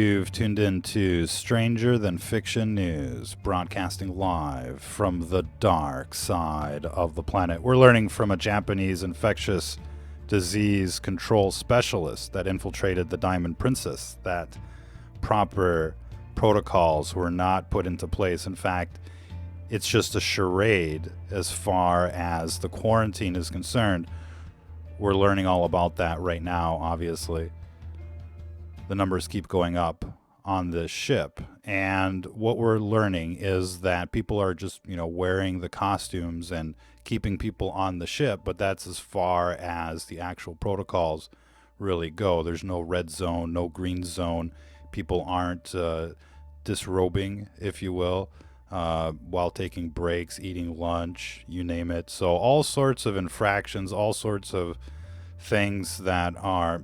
You've tuned in to Stranger Than Fiction News, broadcasting live from the dark side of the planet. We're learning from a Japanese infectious disease control specialist that infiltrated the Diamond Princess that proper protocols were not put into place. In fact, it's just a charade as far as the quarantine is concerned. We're learning all about that right now, obviously. The numbers keep going up on this ship, and what we're learning is that people are just, wearing the costumes and keeping people on the ship, but that's as far as the actual protocols really go. There's no red zone, no green zone. People aren't disrobing, if you will, while taking breaks, eating lunch, you name it. So all sorts of infractions, all sorts of things that are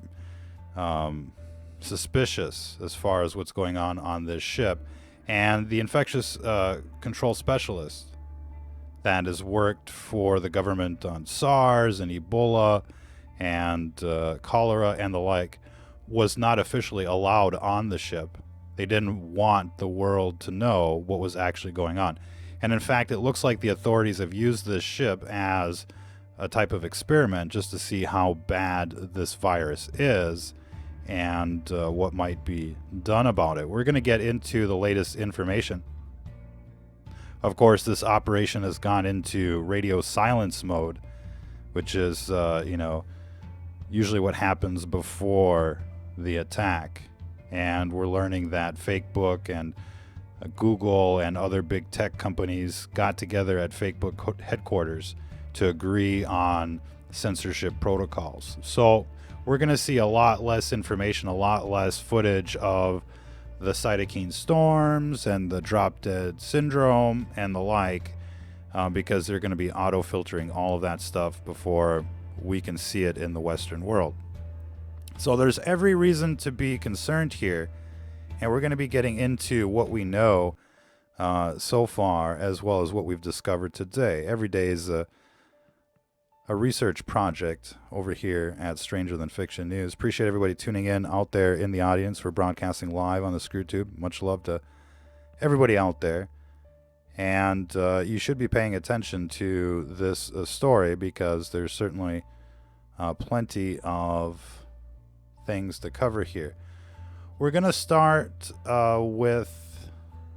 suspicious as far as what's going on this ship. And the infectious control specialist that has worked for the government on SARS and Ebola and cholera and the like was not officially allowed on the ship. They didn't want the world to know what was actually going on. And in fact, it looks like the authorities have used this ship as a type of experiment just to see how bad this virus is and what might be done about it. We're going to get into the latest information. Of course, this operation has gone into radio silence mode, which is, usually what happens before the attack. And we're learning that Facebook and Google and other big tech companies got together at Facebook headquarters to agree on censorship protocols. So we're going to see a lot less information, a lot less footage of the cytokine storms and the drop dead syndrome and the like, because they're going to be auto-filtering all of that stuff before we can see it in the Western world. So there's every reason to be concerned here, and we're going to be getting into what we know so far, as well as what we've discovered today. Every day is a research project over here at Stranger Than Fiction News. Appreciate everybody tuning in out there in the audience. We're broadcasting live on the ScrewTube. Much love to everybody out there. And you should be paying attention to this story, because there's certainly plenty of things to cover here. We're going to start with,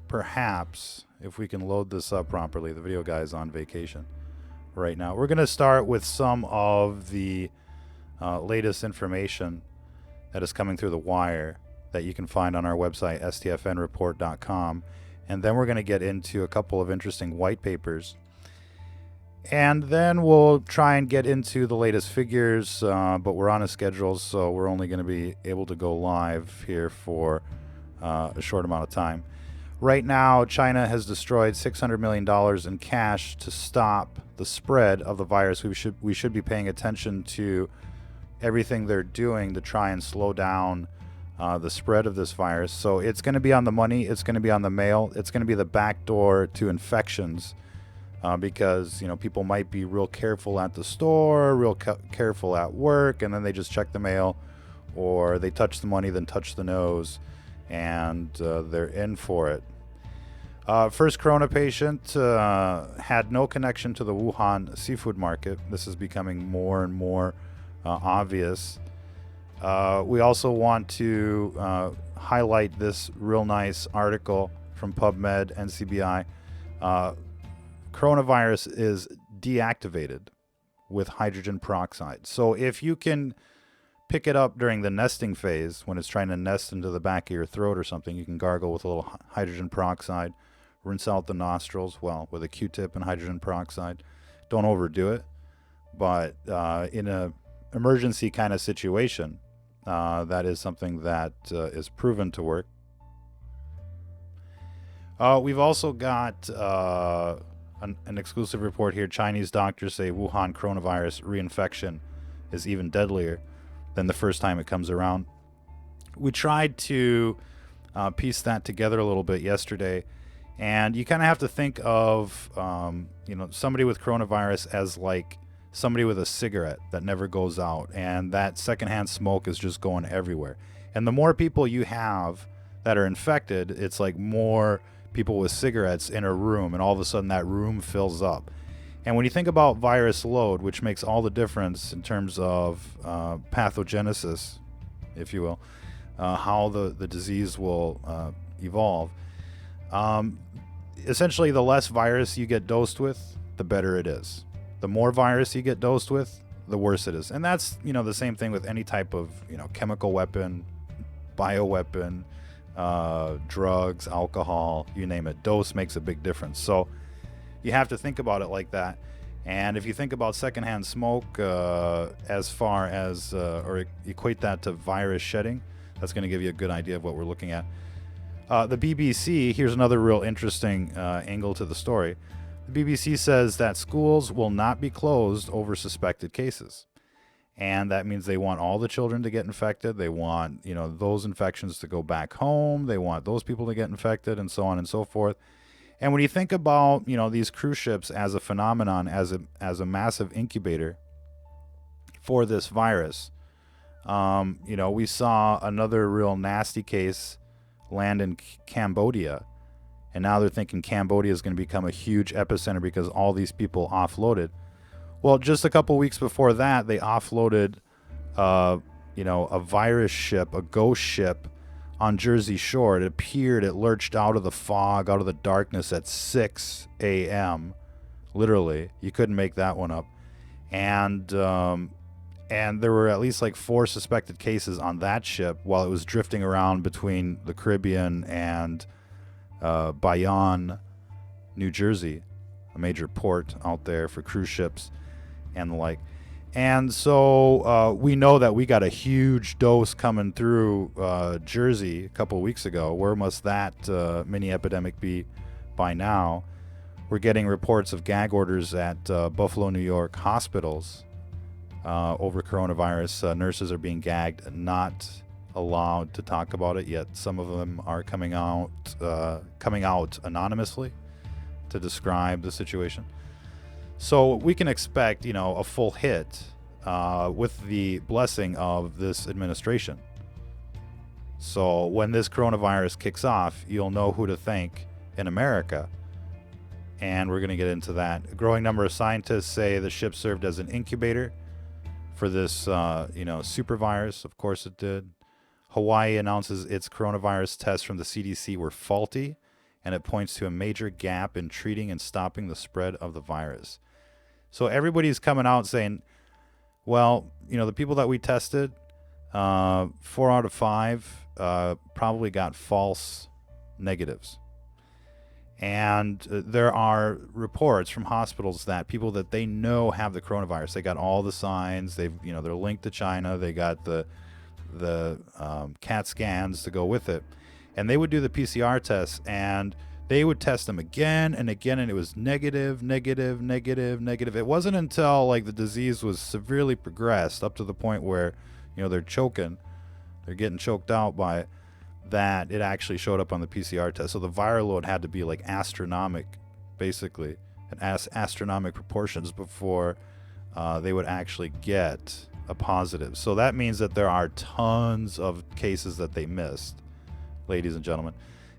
perhaps, if we can load this up properly. The video guy is on vacation right now. We're going to start with some of the latest information that is coming through the wire that you can find on our website, stfnreport.com. And then we're going to get into a couple of interesting white papers. And then we'll try and get into the latest figures, but we're on a schedule, so we're only going to be able to go live here for a short amount of time. Right now, China has destroyed $600 million in cash to stop the spread of the virus. We should be paying attention to everything they're doing to try and slow down the spread of this virus. So it's going to be on the money. It's going to be on the mail. It's going to be the back door to infections, because people might be real careful at the store, real careful at work, and then they just check the mail, or they touch the money, then touch the nose, and they're in for it. First corona patient had no connection to the Wuhan seafood market. This is becoming more and more obvious. We also want to highlight this real nice article from PubMed, NCBI. Coronavirus is deactivated with hydrogen peroxide. So if you can pick it up during the nesting phase, when it's trying to nest into the back of your throat or something, you can gargle with a little hydrogen peroxide, rinse out the nostrils, with a Q-tip and hydrogen peroxide. Don't overdo it, but in a emergency kind of situation, that is something that is proven to work. We've also got an exclusive report here. Chinese doctors say Wuhan coronavirus reinfection is even deadlier than the first time it comes around. We tried to piece that together a little bit yesterday, and you kind of have to think of somebody with coronavirus as like somebody with a cigarette that never goes out, and that secondhand smoke is just going everywhere. And the more people you have that are infected, it's like more people with cigarettes in a room, and all of a sudden that room fills up. And when you think about virus load, which makes all the difference in terms of pathogenesis, if you will, how the disease will evolve, essentially the less virus you get dosed with, the better it is. The more virus you get dosed with, the worse it is. And that's, the same thing with any type of, chemical weapon, bioweapon, drugs, alcohol, you name it. Dose makes a big difference. So you have to think about it like that. And if you think about secondhand smoke as far as, or equate that to virus shedding, that's going to give you a good idea of what we're looking at. The BBC, here's another real interesting angle to the story. The BBC says that schools will not be closed over suspected cases. And that means they want all the children to get infected. They want, those infections to go back home. They want those people to get infected, and so on and so forth. And when you think about, these cruise ships as a phenomenon, as a massive incubator for this virus, we saw another real nasty case land in Cambodia. And now they're thinking Cambodia is going to become a huge epicenter because all these people offloaded. Well, just a couple weeks before that, they offloaded, a virus ship, a ghost ship on Jersey Shore. It appeared, it lurched out of the fog, out of the darkness at 6 a.m. Literally, you couldn't make that one up. And there were at least like 4 suspected cases on that ship while it was drifting around between the Caribbean and Bayonne, New Jersey, a major port out there for cruise ships and the like. And so we know that we got a huge dose coming through Jersey a couple of weeks ago. Where must that mini epidemic be by now? We're getting reports of gag orders at Buffalo, New York hospitals over coronavirus. Nurses are being gagged, not allowed to talk about it yet. Some of them are coming out anonymously to describe the situation. So we can expect, a full hit with the blessing of this administration. So when this coronavirus kicks off, you'll know who to thank in America. And we're going to get into that. A growing number of scientists say the ship served as an incubator for this, super virus. Of course it did. Hawaii announces its coronavirus tests from the CDC were faulty, and it points to a major gap in treating and stopping the spread of the virus. So everybody's coming out saying, well, the people that we tested, 4 out of 5 probably got false negatives. And there are reports from hospitals that people that they know have the coronavirus, they got all the signs, they're linked to China, they got the CAT scans to go with it, and they would do the PCR tests, and they would test them again and again, and it was negative. It wasn't until like the disease was severely progressed up to the point where they're getting choked out by it, that it actually showed up on the PCR test. So the viral load had to be like astronomical proportions before they would actually get a positive. So that means that there are tons of cases that they missed, ladies and gentlemen.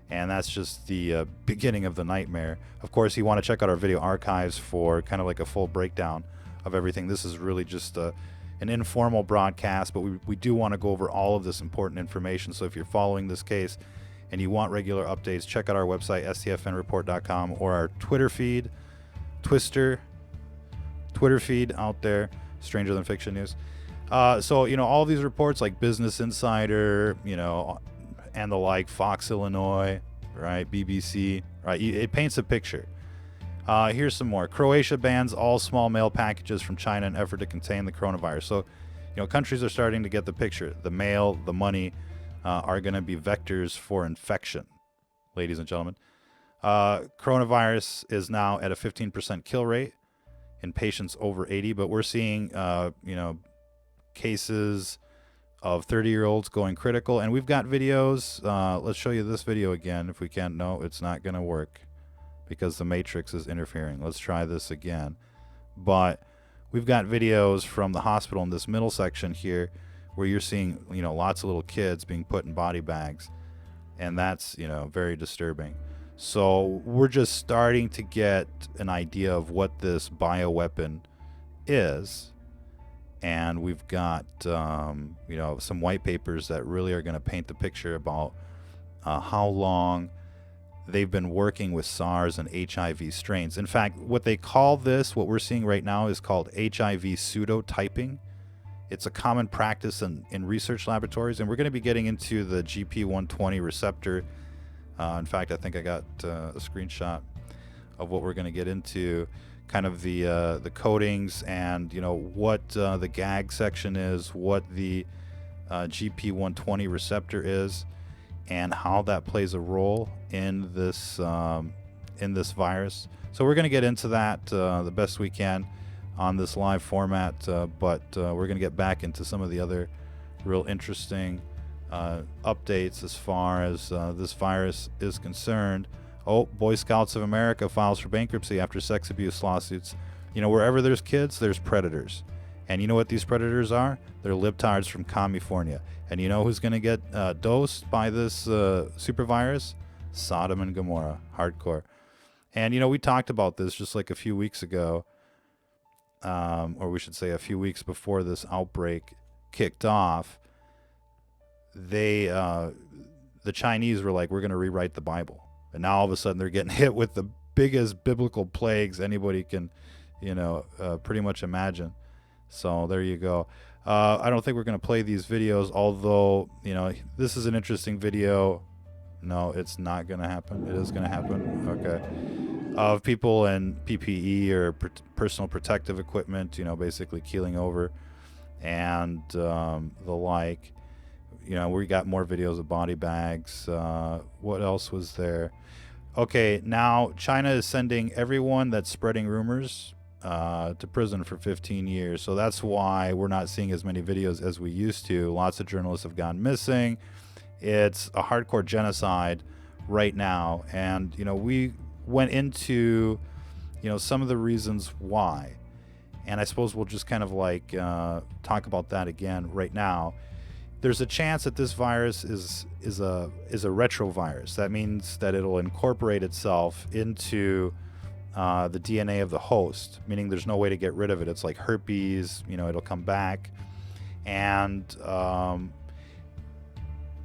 And that's just the beginning of the nightmare. Of course, you want to check out our video archives for kind of like a full breakdown of everything. This is really just an informal broadcast, but we do want to go over all of this important information. So if you're following this case and you want regular updates, check out our website, stfnreport.com, or our Twitter feed, Twitter feed out there, Stranger Than Fiction News. So, all these reports like Business Insider, and the like, Fox Illinois, right, BBC, right, it paints a picture. Here's some more. Croatia bans all small mail packages from China in effort to contain the coronavirus. So, countries are starting to get the picture. The mail, the money are going to be vectors for infection, ladies and gentlemen. Coronavirus is now at a 15% kill rate in patients over 80, but we're seeing, cases of 30-year-olds going critical, and we've got videos. Let's show you this video again if we can. No, it's not going to work because the matrix is interfering. Let's try this again. But we've got videos from the hospital in this middle section here where you're seeing, lots of little kids being put in body bags. And that's, very disturbing. So we're just starting to get an idea of what this bioweapon is. And we've got, some white papers that really are going to paint the picture about how long they've been working with SARS and HIV strains. In fact, what they call this, what we're seeing right now, is called HIV pseudotyping. It's a common practice in research laboratories, and we're going to be getting into the GP120 receptor. In fact, I think I got a screenshot of what we're going to get into, kind of the coatings and, what the gag section is, what the GP120 receptor is, and how that plays a role in this virus. So we're going to get into that the best we can on this live format, but we're going to get back into some of the other real interesting updates as far as this virus is concerned. Oh, Boy Scouts of America files for bankruptcy after sex abuse lawsuits. Wherever there's kids, there's predators. And you know what these predators are? They're libtards from California. And you know who's going to get dosed by this super virus? Sodom and Gomorrah. Hardcore. And, we talked about this just like a few weeks ago, or we should say a few weeks before this outbreak kicked off. The Chinese were like, we're going to rewrite the Bible. And now all of a sudden they're getting hit with the biggest biblical plagues anybody can, pretty much imagine. So there you go. I don't think we're going to play these videos, although, this is an interesting video. No, it's not going to happen. It is going to happen. Okay. Of people in PPE or personal protective equipment, basically keeling over and the like. We got more videos of body bags. What else was there? Okay, now China is sending everyone that's spreading rumors to prison for 15 years. So that's why we're not seeing as many videos as we used to. Lots of journalists have gone missing. It's a hardcore genocide right now. And, we went into, some of the reasons why. And I suppose we'll just kind of like talk about that again right now. There's a chance that this virus is a retrovirus. That means that it'll incorporate itself into the DNA of the host, meaning there's no way to get rid of it. It's like herpes, it'll come back, and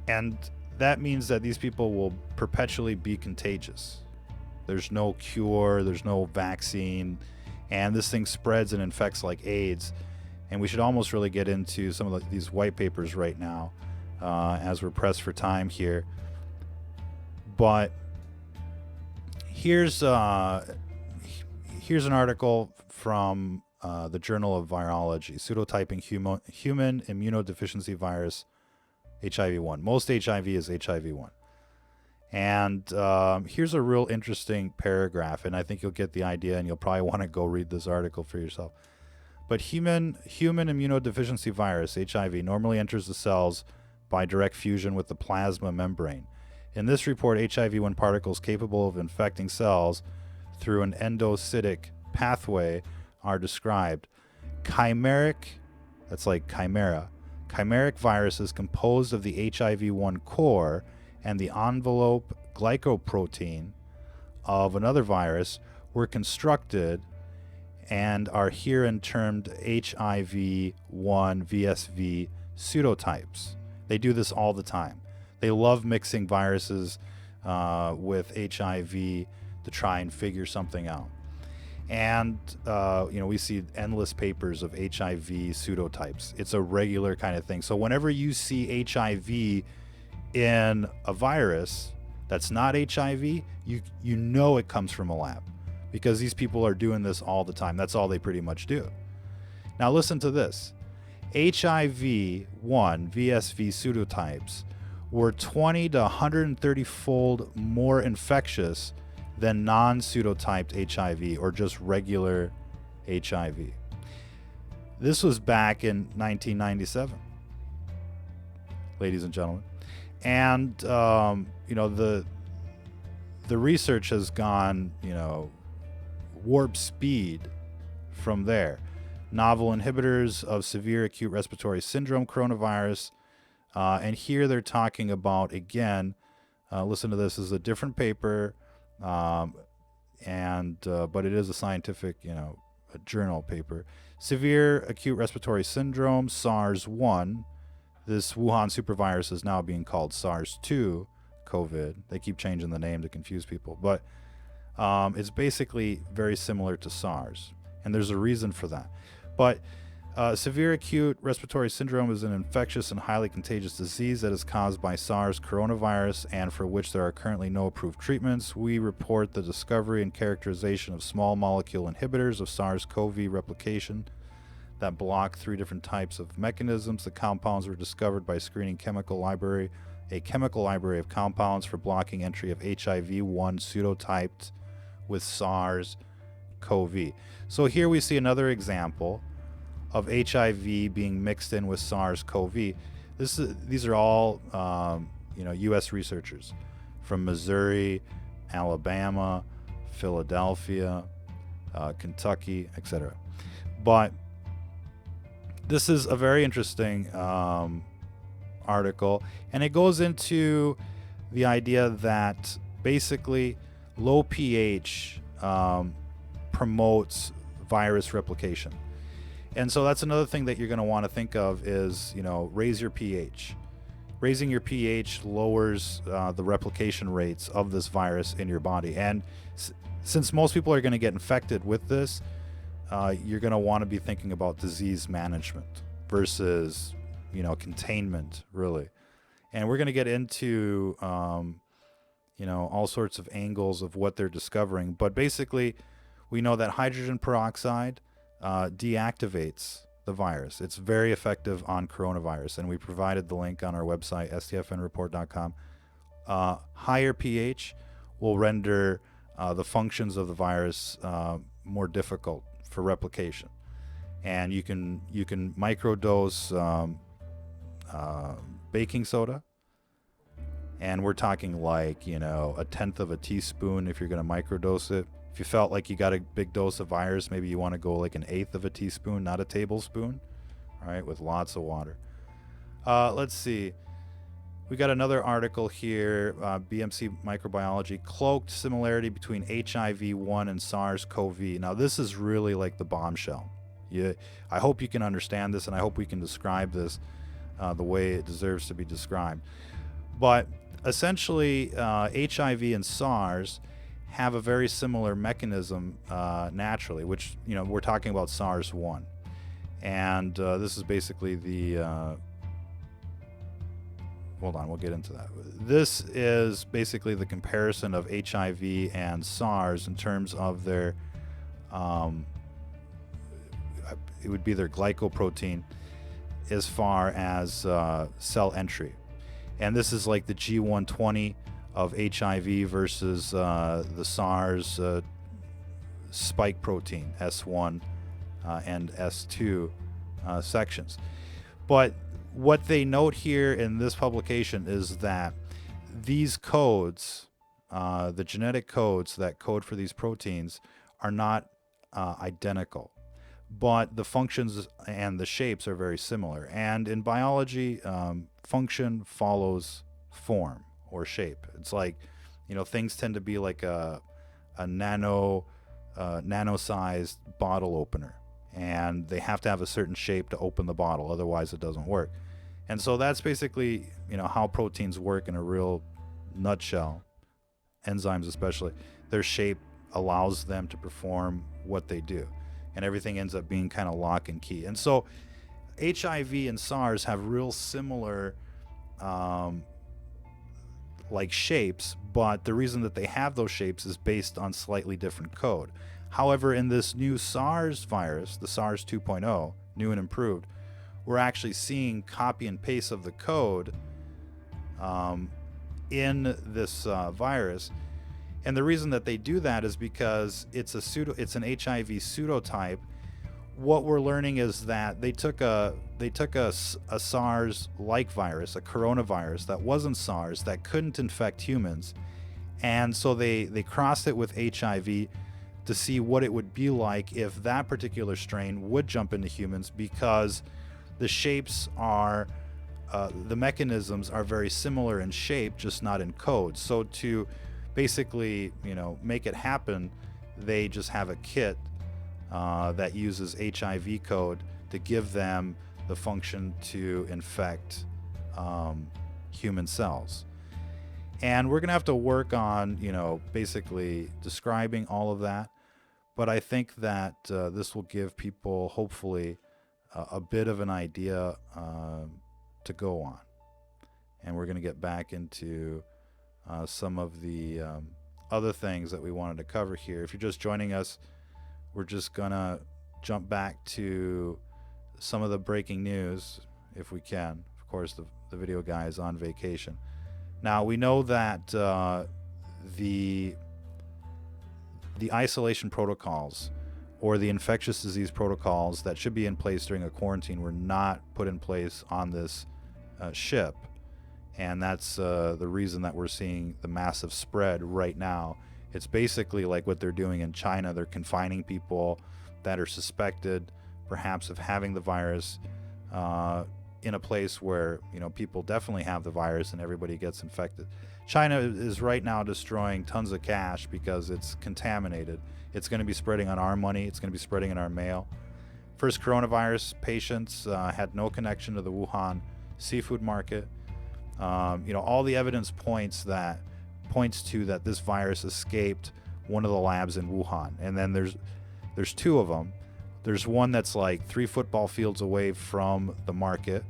that means that these people will perpetually be contagious. There's no cure, there's no vaccine, and this thing spreads and infects like AIDS. And we should almost really get into some of these white papers right now as we're pressed for time here. But here's an article from the Journal of Virology, pseudotyping human immunodeficiency virus HIV-1. Most HIV is HIV-1. And here's a real interesting paragraph, and I think you'll get the idea, and you'll probably want to go read this article for yourself. But human immunodeficiency virus, HIV, normally enters the cells by direct fusion with the plasma membrane. In this report, HIV-1 particles capable of infecting cells through an endocytic pathway are described. Chimeric, that's like chimera. Chimeric viruses composed of the HIV-1 core and the envelope glycoprotein of another virus were constructed and are herein termed HIV-1 VSV pseudotypes. They do this all the time. They love mixing viruses with HIV to try and figure something out. And, we see endless papers of HIV pseudotypes. It's a regular kind of thing. So whenever you see HIV in a virus that's not HIV, you know it comes from a lab, because these people are doing this all the time. That's all they pretty much do. Now listen to this. HIV-1 VSV pseudotypes were 20 to 130-fold more infectious than non-pseudotyped HIV or just regular HIV. This was back in 1997, ladies and gentlemen. And, the research has gone, warp speed from there. Novel inhibitors of severe acute respiratory syndrome coronavirus. And here they're talking about, again, listen to this. This is a different paper, but it is a scientific, a journal paper. Severe acute respiratory syndrome, SARS-1. This Wuhan supervirus is now being called SARS-2 COVID. They keep changing the name to confuse people, but it's basically very similar to SARS, and there's a reason for that. But severe acute respiratory syndrome is an infectious and highly contagious disease that is caused by SARS coronavirus and for which there are currently no approved treatments. We report the discovery and characterization of small molecule inhibitors of SARS-CoV replication that block 3 different types of mechanisms. The compounds were discovered by screening a chemical library of compounds for blocking entry of HIV-1 pseudotyped with SARS-CoV. So here we see another example of HIV being mixed in with SARS-CoV. These are all U.S. researchers from Missouri, Alabama, Philadelphia, Kentucky, etc. But this is a very interesting article, and it goes into the idea that basically low pH promotes virus replication. And so that's another thing that you're going to want to think of is, raise your pH. Raising your pH lowers the replication rates of this virus in your body. And since most people are going to get infected with this, you're going to want to be thinking about disease management versus, containment, really. And we're going to get into, all sorts of angles of what they're discovering. But basically, we know that hydrogen peroxide deactivates the virus. It's very effective on coronavirus, and we provided the link on our website, stfnreport.com. Higher pH will render the functions of the virus more difficult for replication, and you can microdose baking soda, and we're talking like 1/10 of a teaspoon if you're going to microdose it. If you felt like you got a big dose of virus, maybe you want to go like 1/8 of a teaspoon, not a tablespoon, all right, with lots of water. Let's see. We got another article here, BMC Microbiology, cloaked similarity between HIV-1 and SARS-CoV. Now, this is really like the bombshell. I hope you can understand this, and I hope we can describe this the way it deserves to be described. But essentially, HIV and SARS have a very similar mechanism naturally, which, we're talking about SARS-1. And this is basically the... hold on, we'll get into that. This is basically the comparison of HIV and SARS in terms of their... it would be their glycoprotein as far as cell entry. And this is like the G120 of HIV versus the SARS spike protein, S1 and S2 sections. But what they note here in this publication is that these codes, the genetic codes that code for these proteins, are not identical, but the functions and the shapes are very similar. And in biology, function follows form or shape. It's like, things tend to be like a nano-sized bottle opener, and they have to have a certain shape to open the bottle, otherwise it doesn't work. And so that's basically, how proteins work in a real nutshell. Enzymes especially, their shape allows them to perform what they do, and everything ends up being kind of lock and key. And so HIV and SARS have real similar like shapes, but the reason that they have those shapes is based on slightly different code. However, in this new SARS virus, the SARS 2.0, new and improved, we're actually seeing copy and paste of the code in this virus. And the reason that they do that is because it's an HIV pseudotype. What we're learning is that they took a SARS-like virus, a coronavirus that wasn't SARS, that couldn't infect humans, and so they crossed it with HIV to see what it would be like if that particular strain would jump into humans, because the shapes are the mechanisms are very similar in shape, just not in code. So to basically, make it happen, they just have a kit that uses HIV code to give them the function to infect human cells. And we're going to have to work on, basically describing all of that. But I think that this will give people, hopefully, a bit of an idea to go on. And we're going to get back into some of the other things that we wanted to cover here. If you're just joining us, we're just going to jump back to some of the breaking news, if we can. Of course, the video guy is on vacation. Now, we know that the isolation protocols or the infectious disease protocols that should be in place during a quarantine were not put in place on this ship. And that's the reason that we're seeing the massive spread right now. It's basically like what they're doing in China. They're confining people that are suspected perhaps of having the virus in a place where people definitely have the virus and everybody gets infected. China is right now destroying tons of cash because it's contaminated. It's going to be spreading on our money. It's going to be spreading in our mail. First coronavirus patients had no connection to the Wuhan seafood market. All the evidence points to that this virus escaped one of the labs in Wuhan. And then there's two of them. There's one that's like 3 football fields away from the market.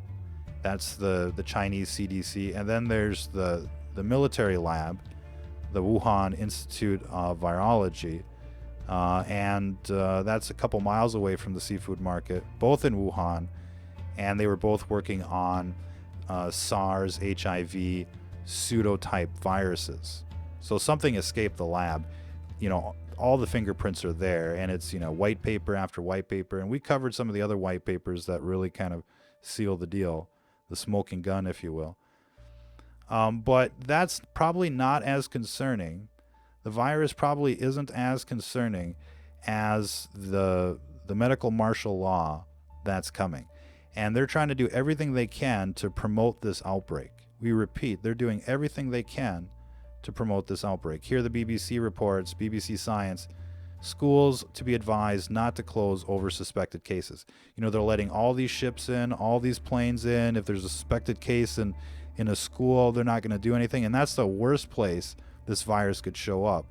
That's the Chinese CDC. And then there's the military lab, the Wuhan Institute of Virology. And that's a couple miles away from the seafood market, both in Wuhan. And they were both working on SARS, HIV, pseudotype viruses. So something escaped the lab. All the fingerprints are there, and it's white paper after white paper. And we covered some of the other white papers that really kind of seal the deal, the smoking gun, if you will. But that's probably not as concerning. The virus probably isn't as concerning as the medical martial law that's coming. And they're trying to do everything they can to promote this outbreak. We repeat, they're doing everything they can to promote this outbreak. Here the BBC reports, BBC Science, schools to be advised not to close over suspected cases. They're letting all these ships in, all these planes in. If there's a suspected case in a school, they're not going to do anything. And that's the worst place this virus could show up,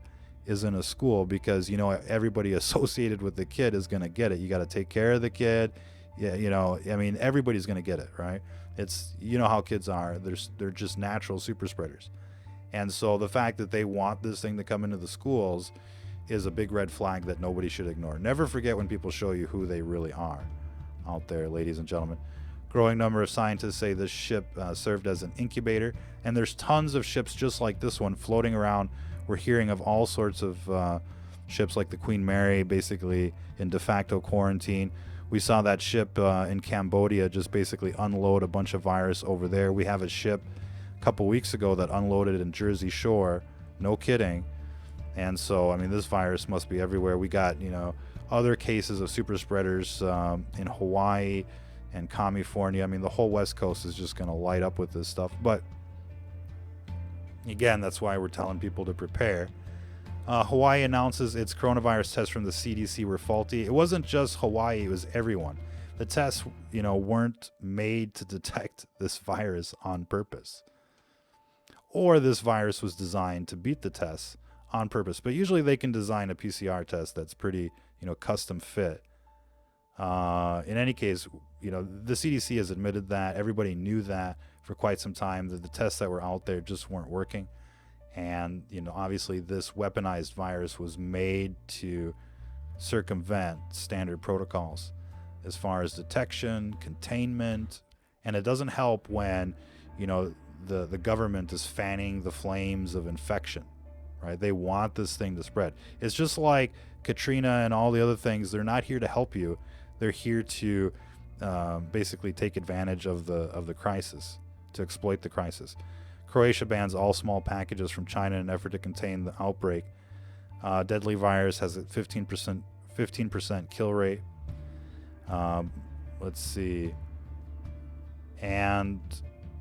is in a school, because everybody associated with the kid is going to get it. You got to take care of the kid. Yeah, everybody's going to get it, right? It's how kids are. They're just natural super spreaders. And so the fact that they want this thing to come into the schools is a big red flag that nobody should ignore. Never forget when people show you who they really are out there, ladies and gentlemen. Growing number of scientists say this ship served as an incubator, and there's tons of ships just like this one floating around. We're hearing of all sorts of ships like the Queen Mary, basically in de facto quarantine. We saw that ship in Cambodia just basically unload a bunch of virus over there. We have a ship a couple weeks ago that unloaded in Jersey Shore. No kidding. And so, this virus must be everywhere. We got, other cases of super spreaders in Hawaii and California. The whole West Coast is just going to light up with this stuff. But again, that's why we're telling people to prepare. Hawaii announces its coronavirus tests from the CDC were faulty. It wasn't just Hawaii, it was everyone. The tests, weren't made to detect this virus on purpose. Or this virus was designed to beat the tests on purpose. But usually they can design a PCR test that's pretty, custom fit. In any case, the CDC has admitted that. Everybody knew that for quite some time, that the tests that were out there just weren't working. And, obviously this weaponized virus was made to circumvent standard protocols as far as detection, containment. And it doesn't help when, the government is fanning the flames of infection, right? They want this thing to spread. It's just like Katrina and all the other things. They're not here to help you. They're here to basically take advantage of the crisis, to exploit the crisis. Croatia bans all small packages from China in an effort to contain the outbreak. Deadly virus has a 15% kill rate. Let's see. And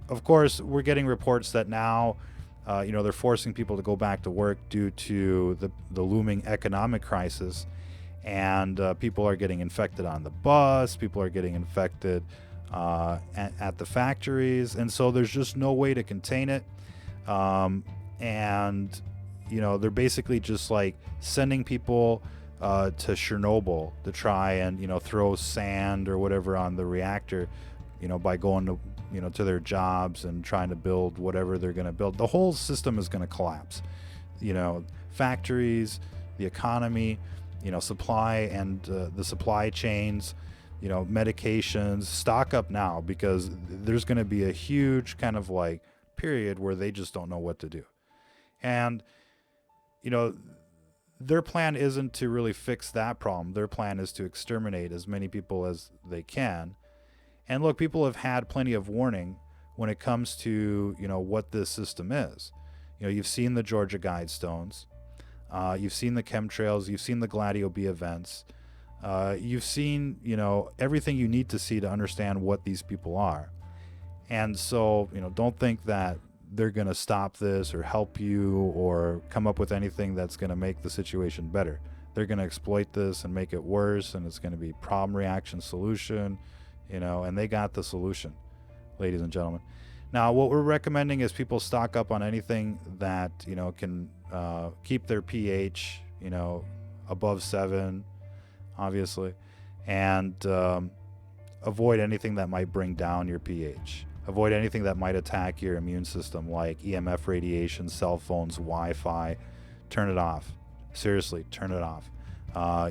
of course, we're getting reports that now, they're forcing people to go back to work due to the looming economic crisis, and people are getting infected on the bus, people are getting infected at the factories, and so there's just no way to contain it. And they're basically just like sending people to Chernobyl to try and throw sand or whatever on the reactor, by going to their jobs and trying to build whatever they're going to build. The whole system is going to collapse. Factories, the economy, supply and the supply chains, medications. Stock up now, because there's going to be a huge kind of like period where they just don't know what to do. And their plan isn't to really fix that problem. Their plan is to exterminate as many people as they can. And look, people have had plenty of warning when it comes to what this system is. You've seen the Georgia Guidestones, you've seen the chemtrails, you've seen the 𝐔𝐏𝐃𝐀𝐓 events, you've seen everything you need to see to understand what these people are. And so don't think that they're going to stop this or help you or come up with anything that's going to make the situation better. They're going to exploit this and make it worse, and it's going to be problem, reaction, solution, and they got the solution, ladies and gentlemen. Now, what we're recommending is people stock up on anything that can keep their pH above 7, obviously, and avoid anything that might bring down your pH. Avoid anything that might attack your immune system, like EMF radiation, cell phones, Wi-Fi. Turn it off. Seriously, turn it off.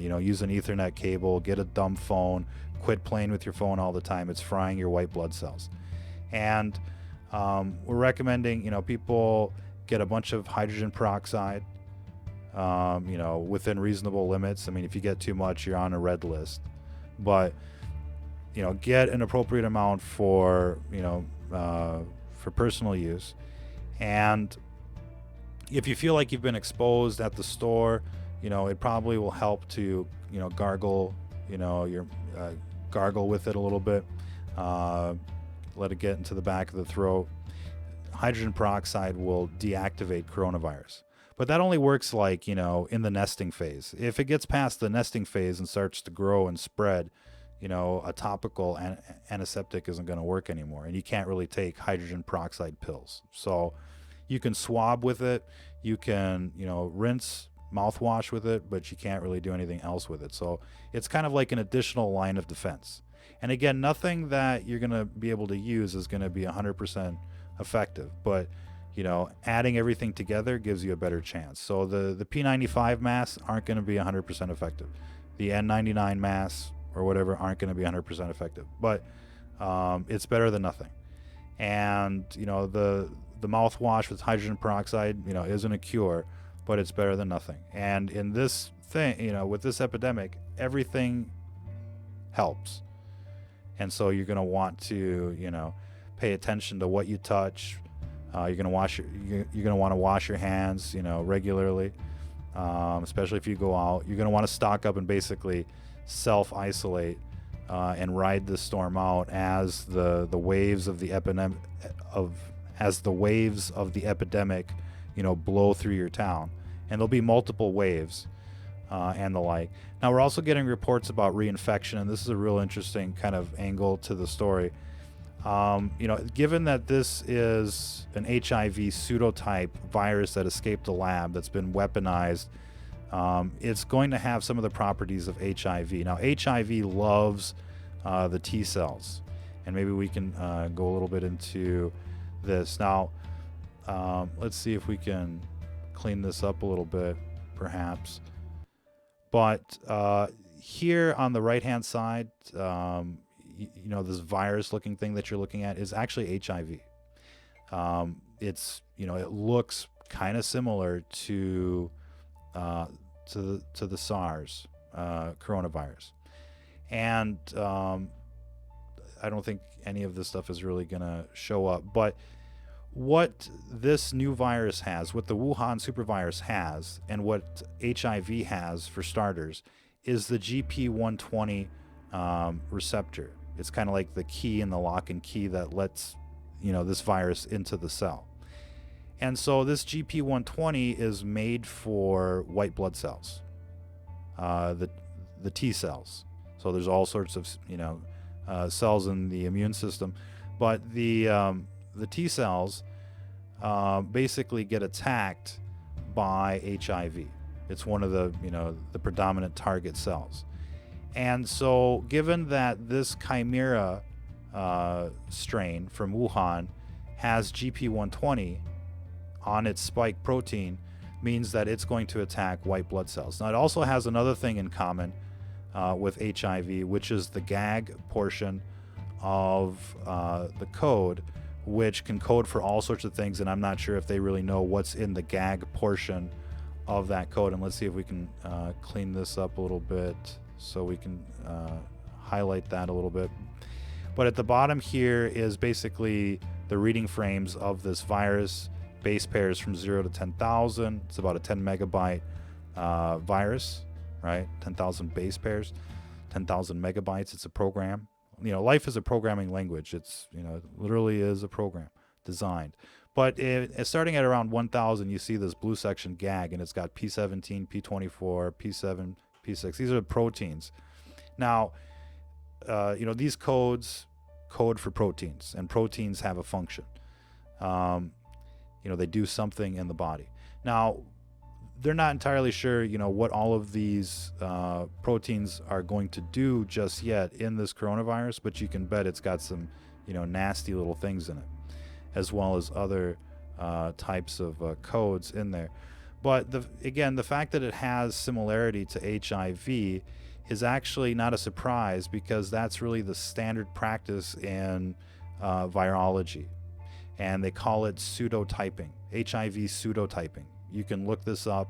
Use an Ethernet cable, get a dumb phone, quit playing with your phone all the time. It's frying your white blood cells. And we're recommending, people get a bunch of hydrogen peroxide, within reasonable limits. I mean, if you get too much, you're on a red list. But get an appropriate amount for personal use. And if you feel like you've been exposed at the store, it probably will help to gargle gargle with it a little bit, let it get into the back of the throat. Hydrogen peroxide will deactivate coronavirus, but that only works like in the nesting phase. If it gets past the nesting phase and starts to grow and spread, a topical antiseptic isn't going to work anymore, and you can't really take hydrogen peroxide pills. So you can swab with it, you can rinse mouthwash with it, but you can't really do anything else with it. So it's kind of like an additional line of defense. And again, nothing that you're going to be able to use is going to be 100% effective, but adding everything together gives you a better chance. So the P95 masks aren't going to be 100% effective. The N99 masks or whatever aren't going to be 100% effective, but it's better than nothing. And the mouthwash with hydrogen peroxide isn't a cure, but it's better than nothing. And in this thing, with this epidemic, everything helps. And so you're going to want to pay attention to what you touch. You're going to want to wash your hands regularly, especially if you go out. You're going to want to stock up and basically self-isolate and ride the storm out as the waves of the epidemic blow through your town. And there'll be multiple waves and the like. Now, we're also getting reports about reinfection, and this is a real interesting kind of angle to the story. Given that this is an HIV pseudotype virus that escaped the lab that's been weaponized, it's going to have some of the properties of HIV. Now, HIV loves the T cells, and maybe we can go a little bit into this. Now, let's see if we can clean this up a little bit, perhaps. But here on the right-hand side, this virus-looking thing that you're looking at is actually HIV. It's it looks kind of similar to the SARS coronavirus, and I don't think any of this stuff is really gonna show up. But what this new virus has, what the Wuhan supervirus has, and what HIV has for starters, is the GP120 receptor. It's kind of like the key in the lock and key that lets this virus into the cell. And so this GP120 is made for white blood cells, the T cells. So there's all sorts of cells in the immune system, but the T cells basically get attacked by HIV. It's one of the the predominant target cells. And so given that this chimera strain from Wuhan has GP120 on its spike protein, means that it's going to attack white blood cells. Now, it also has another thing in common with HIV, which is the GAG portion of the code, which can code for all sorts of things, and I'm not sure if they really know what's in the GAG portion of that code. And let's see if we can clean this up a little bit so we can highlight that a little bit. But at the bottom here is basically the reading frames of this virus, base pairs from 0 to 10,000. It's about a 10 megabyte virus, right? 10,000 base pairs, 10,000 megabytes. It's a program. Life is a programming language. It's, it literally is a program designed. But starting at around 1,000, you see this blue section GAG, and it's got P17, P24, P7, P6. These are proteins. Now, these codes code for proteins, and proteins have a function. They do something in the body. Now, they're not entirely sure, what all of these proteins are going to do just yet in this coronavirus, but you can bet it's got some, nasty little things in it, as well as other types of codes in there. But again, the fact that it has similarity to HIV is actually not a surprise, because that's really the standard practice in virology. And they call it pseudotyping, HIV pseudotyping. You can look this up,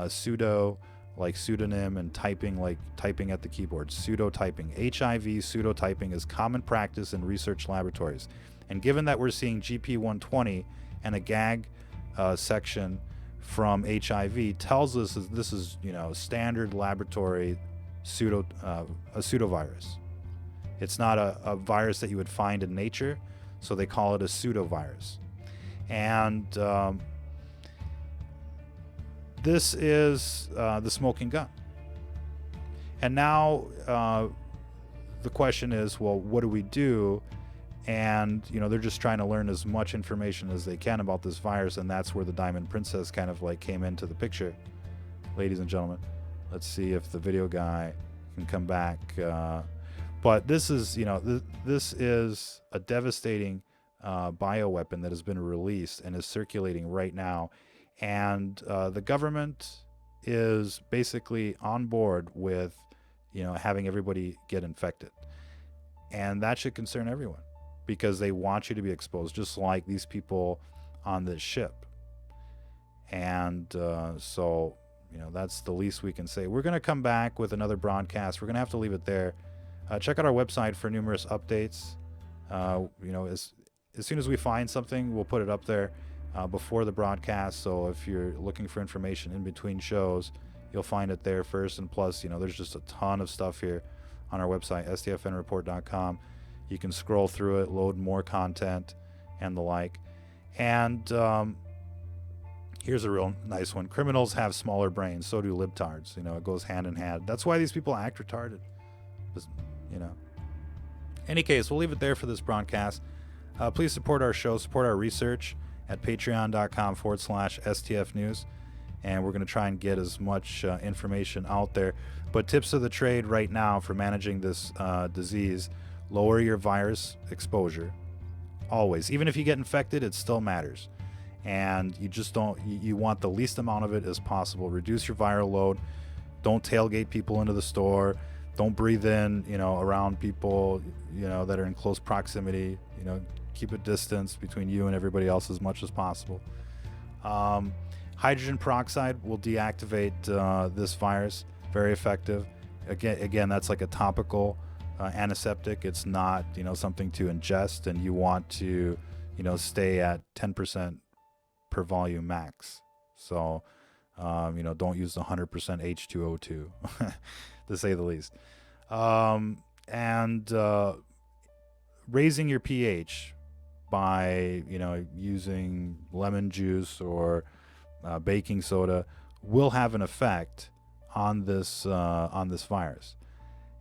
pseudo like pseudonym, and typing like typing at the keyboard, pseudotyping. HIV pseudotyping is common practice in research laboratories. And given that we're seeing GP120 and a GAG section from HIV, tells us that this is, standard laboratory a pseudovirus. It's not a virus that you would find in nature, so they call it a pseudovirus. And this is the smoking gun. And now the question is, well, what do we do? And they're just trying to learn as much information as they can about this virus, and that's where the Diamond Princess kind of like came into the picture. Ladies and gentlemen, let's see if the video guy can come back. But this is, this is a devastating bioweapon that has been released and is circulating right now. And the government is basically on board with, having everybody get infected. And that should concern everyone, because they want you to be exposed, just like these people on this ship. And so, that's the least we can say. We're going to come back with another broadcast. We're going to have to leave it there. Check out our website for numerous updates. As soon as we find something, we'll put it up there before the broadcast. So if you're looking for information in between shows, you'll find it there first. And plus, there's just a ton of stuff here on our website, stfnreport.com. You can scroll through it, load more content, and the like. And here's a real nice one. Criminals have smaller brains, so do libtards. It goes hand in hand. That's why these people act retarded. Any case, we'll leave it there for this broadcast. Please support our show, support our research at patreon.com/STF News. And we're going to try and get as much information out there. But tips of the trade right now for managing this disease: lower your virus exposure. Always. Even if you get infected, it still matters. And you just you want the least amount of it as possible. Reduce your viral load. Don't tailgate people into the store. Don't breathe in, around people, that are in close proximity. Keep a distance between you and everybody else as much as possible. Hydrogen peroxide will deactivate this virus. Very effective. Again, that's like a topical antiseptic. It's not, something to ingest, and you want to, stay at 10% per volume max. So, don't use the 100% H2O2, to say the least. And raising your pH by, using lemon juice or baking soda will have an effect on this virus.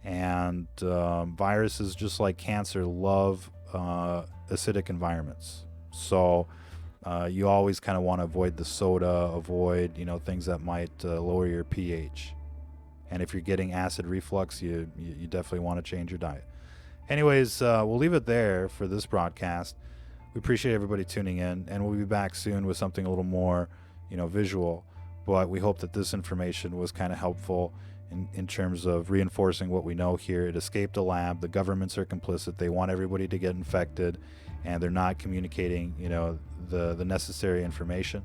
And viruses, just like cancer, love acidic environments. So you always kind of want to avoid the soda, avoid things that might lower your pH. And if you're getting acid reflux, you definitely want to change your diet. Anyways, we'll leave it there for this broadcast. We appreciate everybody tuning in, and we'll be back soon with something a little more visual. But we hope that this information was kind of helpful in terms of reinforcing what we know here. It escaped a lab. The governments are complicit. They want everybody to get infected, and they're not communicating the necessary information.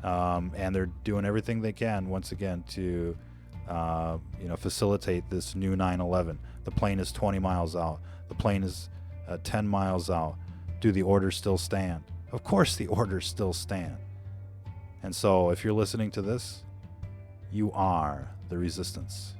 And they're doing everything they can, once again, to facilitate this new 9/11. The plane is 20 miles out. The plane is 10 miles out. Do the orders still stand? Of course the orders still stand. And so if you're listening to this, you are the resistance.